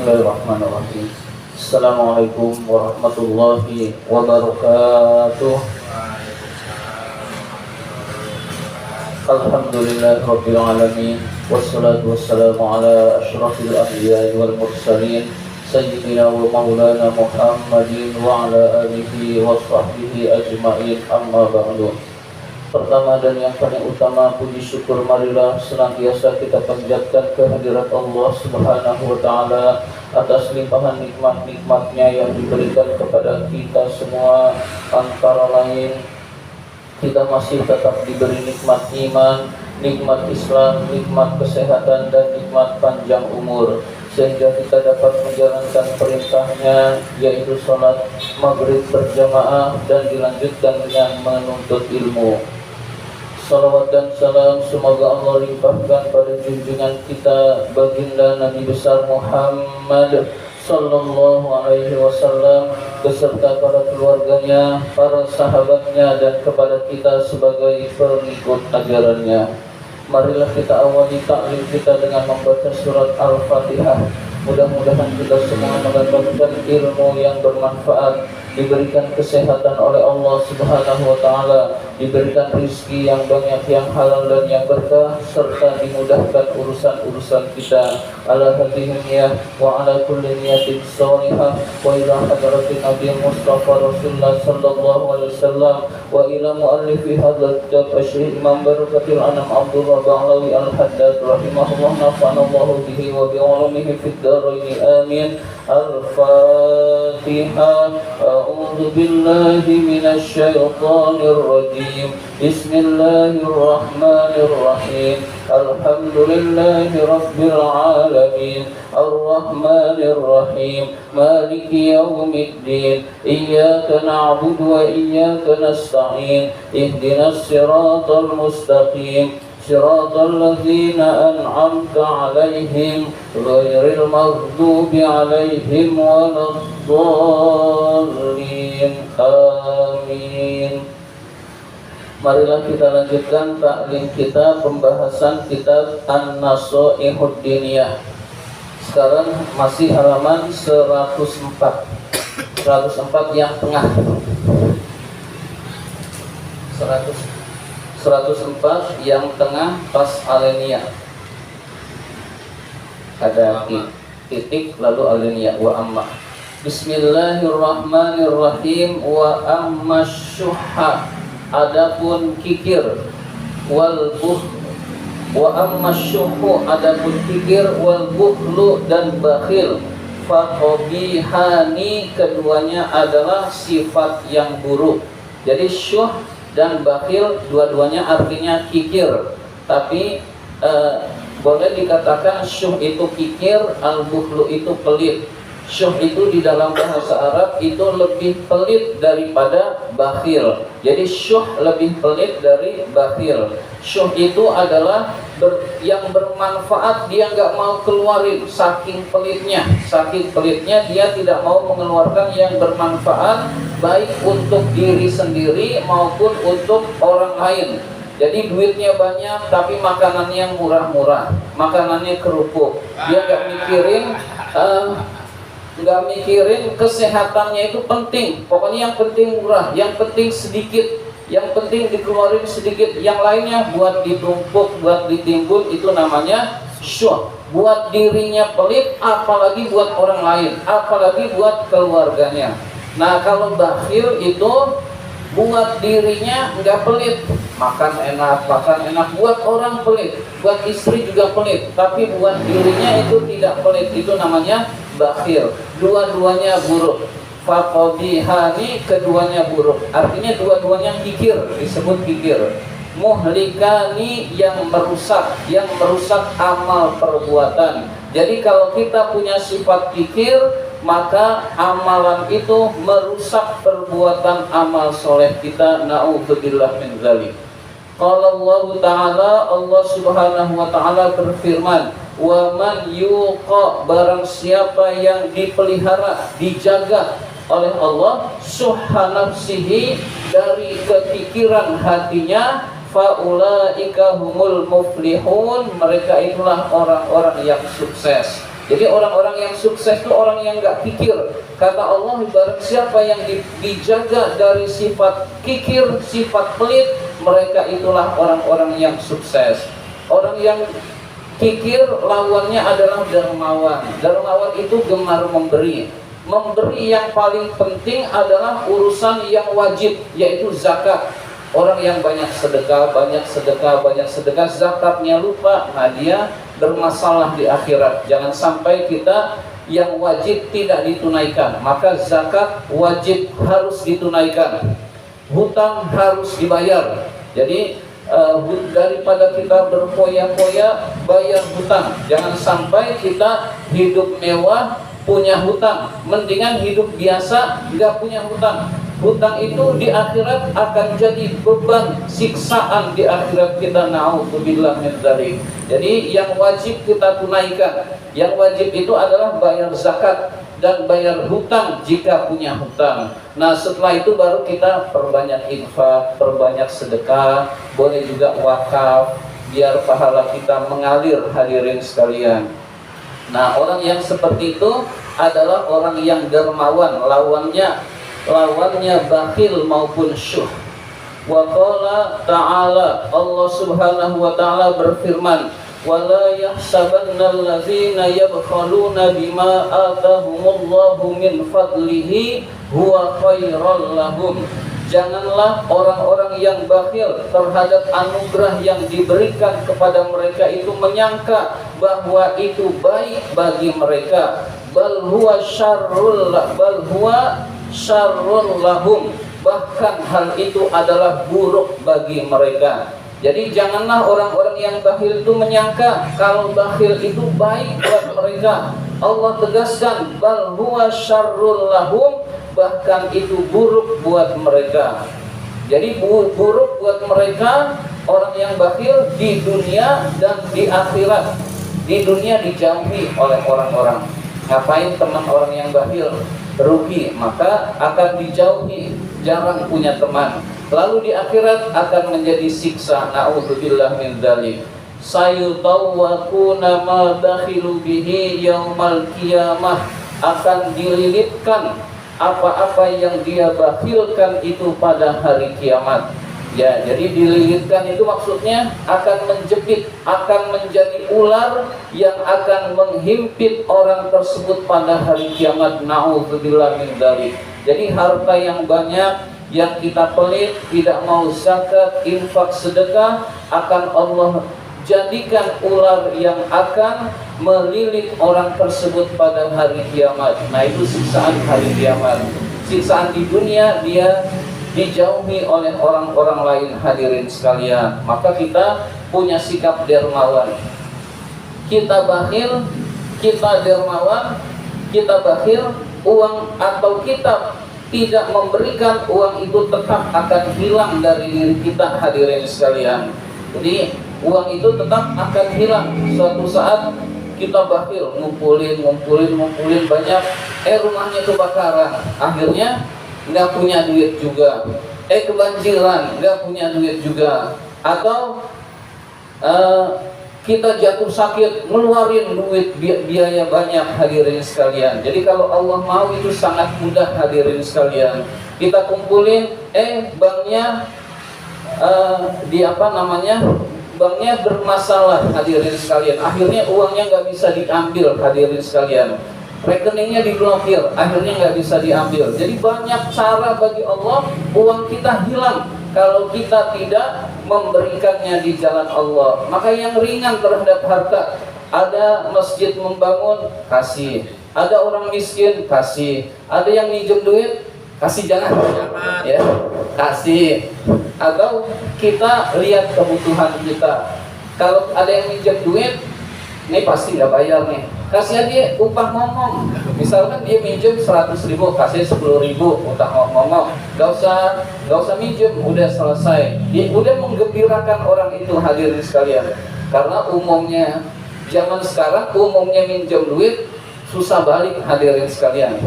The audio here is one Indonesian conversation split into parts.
Bismillahirrahmanirrahim. Assalamualaikum warahmatullahi wabarakatuh. Alhamdulillahirabbil alamin wassalatu wassalamu ala asyrafil anbiya'i wal mursalin sayyidina wa maulana Muhammadin wa ala alihi wa sahbihi ajma'in, amma ba'du. Pertama dan yang paling utama, puji syukur marilah senantiasa kita panjatkan kehadirat Allah Subhanahu wa taala atas limpahan nikmat-nikmatnya yang diberikan kepada kita semua. Antara lain, kita masih tetap diberi nikmat iman, nikmat Islam, nikmat kesehatan, dan nikmat panjang umur, sehingga kita dapat menjalankan perintahnya, yaitu sholat maghrib berjamaah dan dilanjutkan dengan menuntut ilmu. Salawat dan salam semoga Allah limpahkan pada junjungan kita baginda Nabi besar Muhammad sallallahu alaihi wasallam beserta para keluarganya, para sahabatnya, dan kepada kita sebagai pengikut ajarannya. Marilah kita awali taklim kita dengan membaca surat Al-Fatihah. Mudah-mudahan kita semua mendapatkan ilmu yang bermanfaat, diberikan kesehatan oleh Allah Subhanahu wa taala, diberikan rezeki yang banyak, yang halal dan yang berkah, serta dimudahkan urusan-urusan kita. Ala hadhihi wa ala kulli niyatin shalihah wa ila hadratin Nabi Mustafa Rasulullah sallallahu alaihi wasallam wa ila muallifi hadzal kitab Syekh Imam Barakatul Anam Abdullah Ba'lawi Al-Haddad rahimahullah, nafa'anallahu bihi wa bi ulumihi fid dharain amin. Al-Fatihah. A'udzu billahi minasy syaithanir rajim. Bismillahirrahmanirrahim. Alhamdulillahi rabbil alamin. Ar-Rahmanir Rahim. Maliki yaumiddin. Iyyaka na'budu wa iyyaka nasta'in. Ihdinas siratal mustaqim. Siratal ladzina an'amta 'alaihim ghairil maghdubi 'alaihim waladdallin. Amin. Marilah kita lanjutkan taklim kita, pembahasan kitab An-Nasaihud Diniyah. Sekarang masih halaman 104. 104 yang tengah. 104 yang tengah pas alenia. Ada titik lalu alenia wa amma. Bismillahirrahmanirrahim. Wa amma syuhha, adapun kikir, wal buh, wa amma syuhhu, adapun kikir, wal buhlu, dan bakhil, faqobihani, keduanya adalah sifat yang buruk. Jadi syuh dan bakhil dua-duanya artinya kikir, tapi boleh dikatakan syuh itu kikir, al-bukhlu itu pelit. Syuh itu di dalam bahasa Arab itu lebih pelit daripada bakhil. Jadi syuh lebih pelit dari bakhil. Syuh itu adalah yang bermanfaat, dia nggak mau keluarin, saking pelitnya. Saking pelitnya dia tidak mau mengeluarkan yang bermanfaat, baik untuk diri sendiri maupun untuk orang lain. Jadi duitnya banyak tapi makanannya murah-murah, makanannya kerupuk. Dia nggak mikirin kesehatannya itu penting. Pokoknya yang penting murah, yang penting sedikit, yang penting dikeluarin sedikit, yang lainnya buat ditumpuk, buat ditimbun. Itu namanya syuh. Buat dirinya pelit, apalagi buat orang lain, apalagi buat keluarganya. Nah, kalau bakhil itu buat dirinya nggak pelit, makan enak, buat orang pelit, buat istri juga pelit, tapi buat dirinya itu tidak pelit. Itu namanya bakhil. Dua-duanya buruk. Faqobihani, keduanya buruk. Artinya dua-duanya kikir, disebut kikir. Muhlikani, yang merusak amal perbuatan. Jadi kalau kita punya sifat kikir, maka amalan itu merusak perbuatan amal soleh kita. Na'udzubillah min dzalik. Qala Allah Ta'ala, Allah Subhanahu wa Ta'ala berfirman, wa man yuqa, barang siapa yang dipelihara, dijaga oleh Allah, syuhha nafsihi, dari kepikiran hatinya, faulaika humul muflihun, mereka itulah orang-orang yang sukses. Jadi orang-orang yang sukses itu orang yang nggak kikir. Kata Allah, barang siapa yang dijaga dari sifat kikir, sifat pelit, mereka itulah orang-orang yang sukses. Orang yang kikir lawannya adalah dermawan. Dermawan itu gemar memberi. Memberi yang paling penting adalah urusan yang wajib, yaitu zakat. Orang yang banyak sedekah, zakatnya lupa, nah dia bermasalah di akhirat. Jangan sampai kita yang wajib tidak ditunaikan. Maka zakat wajib harus ditunaikan. Hutang harus dibayar. Jadi daripada kita berfoya-foya bayar hutang, jangan sampai kita hidup mewah punya hutang, mendingan hidup biasa nggak punya hutang. Hutang itu di akhirat akan jadi beban siksaan di akhirat kita, na'udzubillah min dzalik. Jadi yang wajib kita tunaikan. Yang wajib itu adalah bayar zakat dan bayar hutang jika punya hutang. Nah, setelah itu baru kita perbanyak infak, perbanyak sedekah, boleh juga wakaf biar pahala kita mengalir, hadirin sekalian. Nah, orang yang seperti itu adalah orang yang dermawan, lawannya bakhil maupun syuh. Wa qala ta'ala, Allah Subhanahu wa ta'ala berfirman, wala yahsabannal ladzina yabkhaluna bima atahumullahu min fadlihi huwa khairal lahum. Janganlah orang-orang yang bakhil terhadap anugerah yang diberikan kepada mereka itu menyangka bahwa itu baik bagi mereka. Bal huwa syarrul lahum. Bahkan hal itu adalah buruk bagi mereka. Jadi janganlah orang-orang yang bakhil itu menyangka kalau bakhil itu baik buat mereka. Allah tegaskan, bal huwa syarrul lahum, bahkan itu buruk buat mereka. Jadi buruk buat mereka orang yang bakhil di dunia dan di akhirat. Di dunia dijauhi oleh orang-orang. Ngapain teman orang yang bakhil? Rugi, maka akan dijauhi, jarang punya teman. Lalu di akhirat akan menjadi siksa, na'udzubillah min dzalik. Sayutawwaquna ma bakhilu bihi yaumal qiyamah, akan dililitkan apa-apa yang dia bakhilkan itu pada hari kiamat. Ya, jadi dililitkan itu maksudnya akan menjepit, akan menjadi ular yang akan menghimpit orang tersebut pada hari kiamat. Na'udzubillah min dzalik. Jadi harta yang banyak yang kita pelit, tidak mau zakat, infak, sedekah, akan Allah jadikan ular yang akan melilit orang tersebut pada hari kiamat. Nah, itu siksaan hari kiamat. Siksaan di dunia dia dijauhi oleh orang-orang lain, hadirin sekalian. Maka kita punya sikap dermawan. Kita bakhil, kita dermawan, kita bakhil, uang atau kita tidak memberikan, uang itu tetap akan hilang dari diri kita, hadirin sekalian. Jadi uang itu tetap akan hilang. Suatu saat kita bakhil, ngumpulin banyak, rumahnya kebakaran, akhirnya nggak punya duit juga, kebanjiran, nggak punya duit juga, atau kita jatuh sakit, ngeluarin duit biaya banyak, hadirin sekalian. Jadi kalau Allah mau itu sangat mudah, hadirin sekalian. Kita kumpulin, banknya banknya bermasalah, hadirin sekalian. Akhirnya uangnya nggak bisa diambil, hadirin sekalian. Rekeningnya diblokir, akhirnya nggak bisa diambil. Jadi banyak cara bagi Allah uang kita hilang kalau kita tidak memberikannya di jalan Allah. Maka yang ringan terhadap harta, ada masjid membangun, kasih. Ada orang miskin, kasih. Ada yang minjem duit, kasih, jangan ya, kasih. Atau kita lihat kebutuhan kita. Kalau ada yang minjem duit, ini pasti nggak bayar nih, kasih aja upah ngomong. Misalkan dia minjem 100.000, kasih 10.000 upah ngomong. Gak usah minjem, udah selesai. Dia udah menggembirakan orang itu, hadirin sekalian. Karena umumnya zaman sekarang umumnya minjem duit susah balik, hadirin sekalian.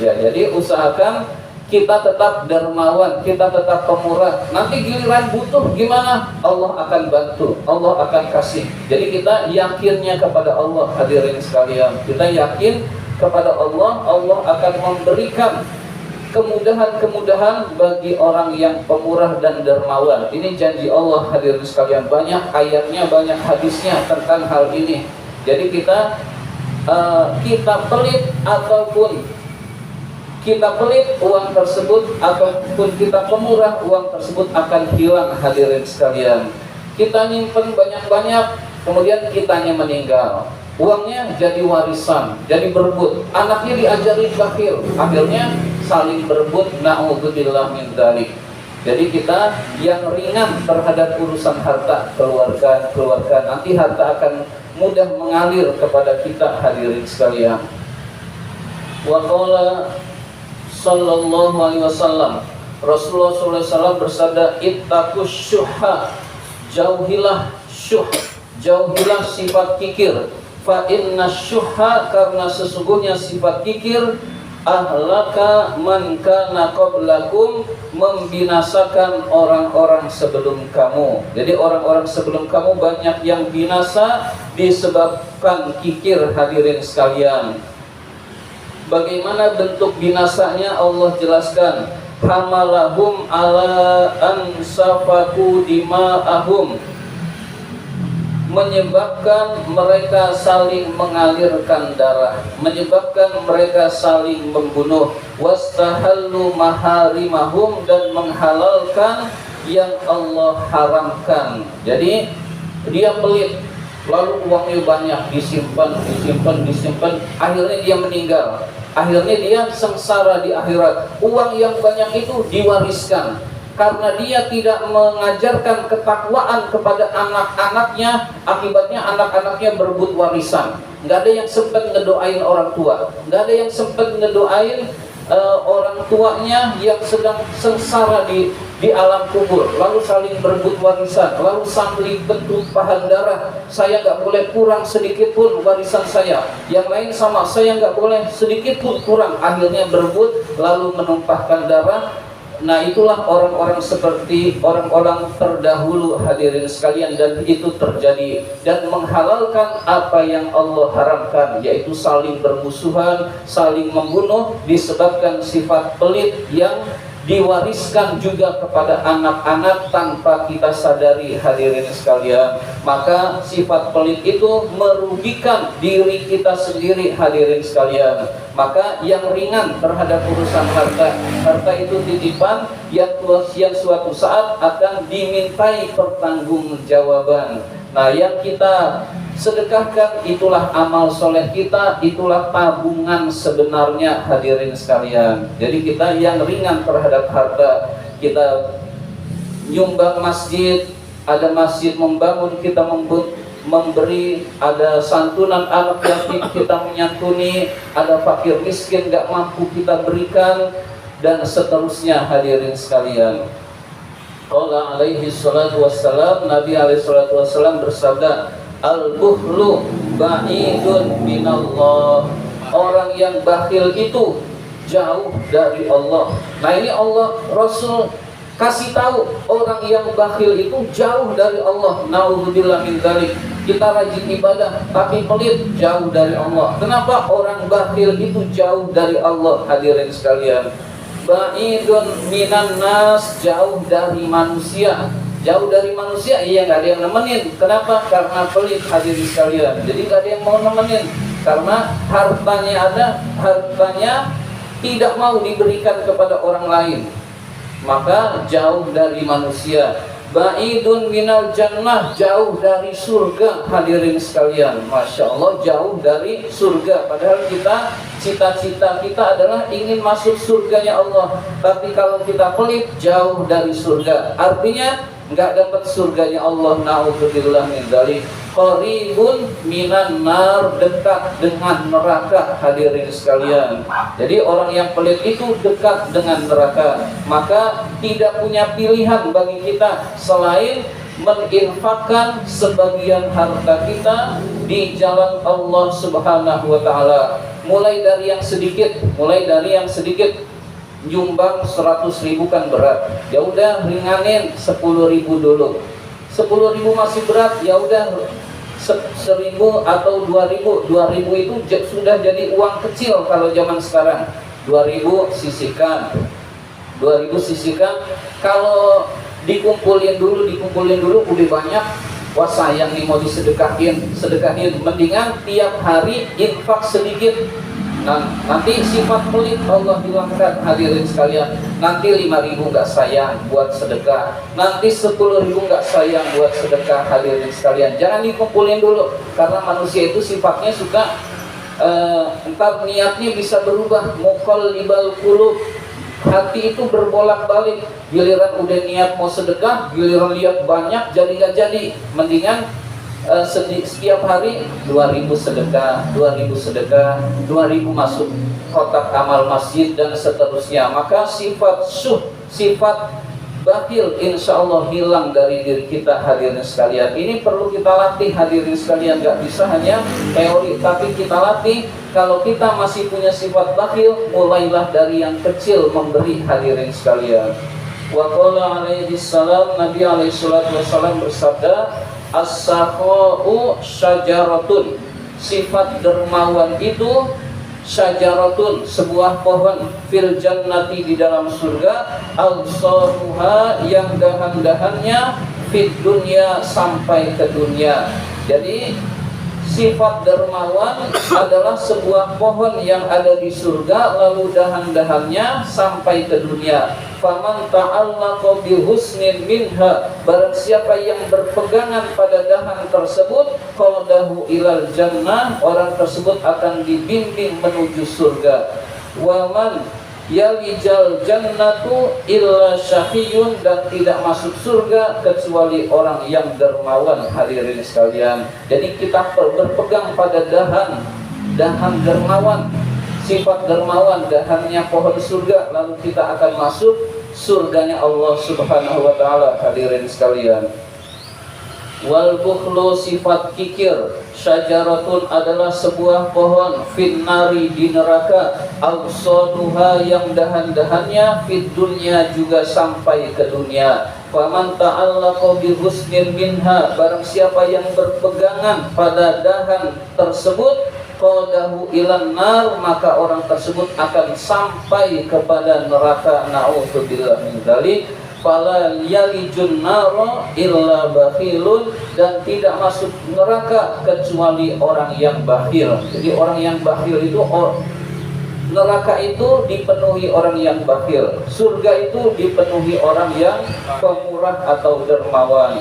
Ya, jadi usahakan kita tetap dermawan, kita tetap pemurah. Nanti giliran butuh gimana? Allah akan bantu, Allah akan kasih. Jadi kita yakinnya kepada Allah, hadirin sekalian. Kita yakin kepada Allah, Allah akan memberikan kemudahan-kemudahan bagi orang yang pemurah dan dermawan. Ini janji Allah, hadirin sekalian. Banyak ayatnya, banyak hadisnya tentang hal ini. Jadi kita pelit ataupun kita pelit, uang tersebut ataupun kita pemurah, uang tersebut akan hilang, hadirin sekalian. Kita nyimpen banyak-banyak, kemudian kitanya meninggal, uangnya jadi warisan, jadi berebut, anaknya diajarin bakhil, akhirnya saling berebut, na'udzubillah min dzalik. Jadi kita yang ringan terhadap urusan harta, keluarga, nanti harta akan mudah mengalir kepada kita, hadirin sekalian. Wa qala sallallahu alaihi wasallam, Rasulullah sallallahu alaihi wasallam bersabda, ittaqus syuhha, jauhilah syuh, jauhilah sifat kikir. Fa inna syuhha, karena sesungguhnya sifat kikir, ahlaka man kana qablakum, membinasakan orang-orang sebelum kamu. Jadi orang-orang sebelum kamu banyak yang binasa disebabkan kikir, hadirin sekalian. Bagaimana bentuk binasanya Allah jelaskan. Hamalahum ala ansafaku dima'ahum, menyebabkan mereka saling mengalirkan darah, menyebabkan mereka saling membunuh. Wastahallu maharimahum, dan menghalalkan yang Allah haramkan. Jadi dia pelit, lalu uangnya banyak, disimpan, akhirnya dia meninggal. Akhirnya dia sengsara di akhirat. Uang yang banyak itu diwariskan karena dia tidak mengajarkan ketakwaan kepada anak-anaknya. Akibatnya anak-anaknya berebut warisan. Nggak ada yang sempat ngedoain orang tua, nggak ada yang sempat ngedoain orang tuanya yang sedang sengsara di alam kubur, lalu saling berebut warisan, lalu saling bertumpahan darah. Saya nggak boleh kurang sedikit pun warisan saya, yang lain sama, saya nggak boleh sedikit pun kurang. Akhirnya berebut lalu menumpahkan darah. Nah, itulah orang-orang seperti orang-orang terdahulu, hadirin sekalian, dan itu terjadi dan menghalalkan apa yang Allah haramkan, yaitu saling bermusuhan, saling membunuh disebabkan sifat pelit yang diwariskan juga kepada anak-anak tanpa kita sadari, hadirin sekalian. Maka sifat pelit itu merugikan diri kita sendiri, hadirin sekalian. Maka yang ringan terhadap urusan harta itu titipan yang suatu saat akan dimintai pertanggungjawaban. Nah, yang kita sedekahkan itulah amal soleh kita, itulah tabungan sebenarnya, hadirin sekalian. Jadi kita yang ringan terhadap harta, kita nyumbang masjid, ada masjid membangun, kita memberi, ada santunan anak yatim kita menyantuni, ada fakir miskin gak mampu kita berikan, dan seterusnya, hadirin sekalian. Qala alaihi salatu wassalam, Nabi alaihi salatu wassalam bersabda, al-bukhlu ba'idun minallah, orang yang bakhil itu jauh dari Allah. Nah, ini Allah, Rasul kasih tahu orang yang bakhil itu jauh dari Allah. Na'udzubillah min dzalik. Kita rajin ibadah tapi pelit, jauh dari Allah. Kenapa orang bakhil itu jauh dari Allah, hadirin sekalian? Ba'idun minan nas, jauh dari manusia. Jauh dari manusia, iya nggak ada yang nemenin. Kenapa? Karena pelit, hadirin sekalian. Jadi nggak ada yang mau nemenin karena hartanya ada, hartanya tidak mau diberikan kepada orang lain. Maka jauh dari manusia. Ba'idun minal jannah, jauh dari surga, hadirin sekalian. Masya Allah, jauh dari surga. Padahal kita, cita-cita kita adalah ingin masuk surganya Allah. Tapi kalau kita pelit, jauh dari surga. Artinya nggak dapat surganya Allah. Na'udzubillah min dzalik. Qaribun minan nar, dekat dengan neraka, hadirin sekalian. Jadi orang yang pelit itu dekat dengan neraka. Maka tidak punya pilihan bagi kita selain menginfakkan sebagian harta kita di jalan Allah Subhanahu wa taala. Mulai dari yang sedikit, nyumbang 100.000 kan berat, ya udah ringanin 10.000 dulu. 10.000 masih berat, ya udah 1.000 atau 2.000. 2.000 itu sudah jadi uang kecil kalau zaman sekarang. 2.000 sisihkan, 2.000 sisihkan. Kalau dikumpulin dulu udah banyak, wah sayang nih mau sedekahin. Mendingan tiap hari infak sedikit. Nah, nanti sifat pelit Allah hilangkan, hadirin sekalian. Nanti 5.000 nggak sayang buat sedekah, nanti 10.000 nggak sayang buat sedekah, hadirin sekalian. Jangan dikumpulin dulu, karena manusia itu sifatnya suka entar niatnya bisa berubah. Muqallibal qulub, hati itu berbolak-balik. Giliran udah niat mau sedekah, giliran lihat banyak jadi nggak jadi. Mendingan setiap hari 2.000 sedekah, 2.000 masuk kotak amal masjid dan seterusnya. Maka sifat bakhil insya Allah hilang dari diri kita, hadirin sekalian. Ini perlu kita latih, hadirin sekalian. Gak bisa hanya teori, tapi kita latih. Kalau kita masih punya sifat bakhil, mulailah dari yang kecil memberi, hadirin sekalian. Wa qala alaihi salam, Nabi alaihi salatu wassalam bersabda, as-sakha'u syajaratun, sifat dermawan itu syajaratun, sebuah pohon, fil jannati, di dalam surga, al-saruha, yang dahan-dahannya, fid dunya, sampai ke dunia. Jadi sifat dermawan adalah sebuah pohon yang ada di surga, lalu dahan-dahannya sampai ke dunia. Faman ta'allaqa bi husnin minha, barang siapa yang berpegangan pada dahan tersebut, qadahu ilal jannah, orang tersebut akan dibimbing menuju surga. Wa man yalijal jannatu illa syaqiyun, dan tidak masuk surga kecuali orang yang dermawan, hadirin sekalian. Jadi kita berpegang pada dahan dermawan, sifat dermawan, dahannya pohon surga, lalu kita akan masuk surganya Allah Subhanahu wa taala, hadirin sekalian. Wal bukhlu, sifat kikir, syajaratun, adalah sebuah pohon, finnari, di neraka, awsaduha, yang dahan-dahannya, fid dunya, juga sampai ke dunia. Faman ta'allaqa bi husnin minha, barang siapa yang berpegangan pada dahan tersebut, qadahu ilan nar, maka orang tersebut akan sampai kepada neraka. Na'udzubillah min dzalik. Fala yalijun nara illa bakhilun, dan tidak masuk neraka kecuali orang yang bakhil. Jadi orang yang bakhil itu, neraka itu dipenuhi orang yang bakhil, surga itu dipenuhi orang yang pemurah atau dermawan.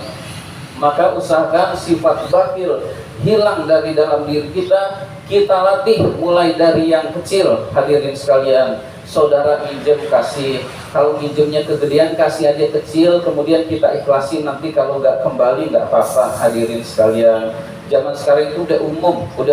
Maka usahakan sifat bakhil hilang dari dalam diri kita. Kita latih mulai dari yang kecil, hadirin sekalian. Saudara minjem, kasih. Kalau minjemnya kegedean, kasih aja kecil, kemudian kita ikhlasin. Nanti kalau nggak kembali nggak apa-apa, hadirin sekalian. Zaman sekarang itu udah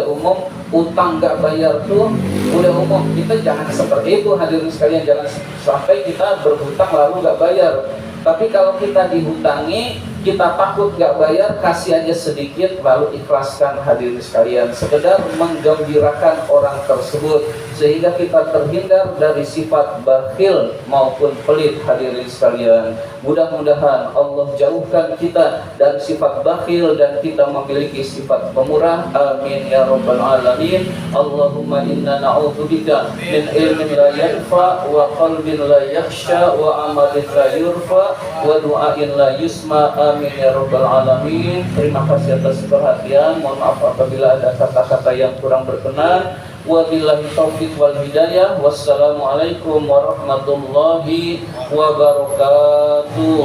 umum, utang nggak bayar tuh udah umum. Kita jangan seperti itu, hadirin sekalian. Jangan sampai kita berhutang lalu nggak bayar. Tapi kalau kita dihutangi, kita takut nggak bayar, kasih aja sedikit lalu ikhlaskan, hadirin sekalian. Sekedar menggembirakan orang tersebut sehingga kita terhindar dari sifat bakhil maupun pelit, hadirin sekalian. Mudah-mudahan Allah jauhkan kita dari sifat bakhil dan kita memiliki sifat pemurah. Amin ya rabbal alamin. Allahumma inna na'udzubika min ilmin la yanfa, wa qalbin la yakhsha, wa amalin la yurfa, wa du'ain la yusma. Amin ya rabbal alamin. Terima kasih atas perhatian. Mohon maaf apabila ada kata-kata yang kurang berkenan. Wabillahi taufiq wal hidayah. Wassalamualaikum warahmatullahi wabarakatuh.